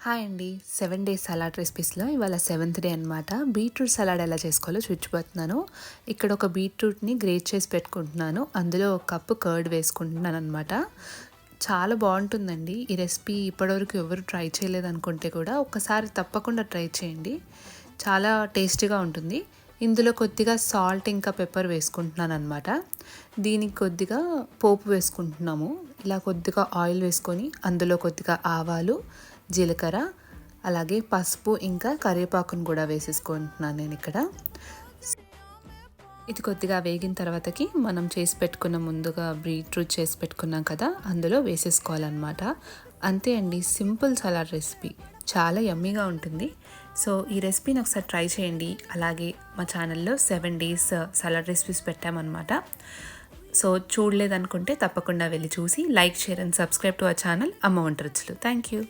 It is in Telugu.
హాయ్ అండి. 7 డేస్ సలాడ్ రెసిపీస్‌లో ఇవాళ సెవెంత్ డే అనమాట. బీట్రూట్ సలాడ్ ఎలా చేసుకోవాలో చూపించబోతున్నాను. ఇక్కడ ఒక బీట్రూట్‌ని గ్రేట్ చేసి పెట్టుకుంటున్నాను. అందులో ఒక కప్పు కర్డ్ వేసుకుంటున్నాననమాట. చాలా బాగుంటుందండి ఈ రెసిపీ. ఇప్పటివరకు ఎవరు ట్రై చేయలేదనుకుంటే కూడా ఒక్కసారి తప్పకుండా ట్రై చేయండి. చాలా టేస్టీగా ఉంటుంది. ఇందులో కొద్దిగా సాల్ట్ ఇంకా పెప్పర్ వేసుకుంటున్నానమాట. దీనికి కొద్దిగా పోపు వేసుకుంటున్నాము. ఇలా కొద్దిగా ఆయిల్ వేసుకొని అందులో కొద్దిగా ఆవాలు, జీలకర్ర, అలాగే పసుపు ఇంకా కరివేపాకును కూడా వేసేసుకుంటున్నాను నేను ఇక్కడ. ఇది కొద్దిగా వేగిన తర్వాతకి మనం చేసి పెట్టుకున్న ముందుగా బీట్రూట్ చేసి పెట్టుకున్నాం కదా, అందులో వేసేసుకోవాలన్నమాట. అంతే అండి, సింపుల్ సలాడ్ రెసిపీ. చాలా యమ్మీగా ఉంటుంది. సో ఈ రెసిపీని ఒకసారి ట్రై చేయండి. అలాగే మా ఛానల్లో 7 డేస్ సలాడ్ రెసిపీస్ పెట్టామన్నమాట. సో చూడలేదనుకుంటే తప్పకుండా వెళ్ళి చూసి like, share and subscribe to our channel అమ్మ వంట రుచులు. Thank you.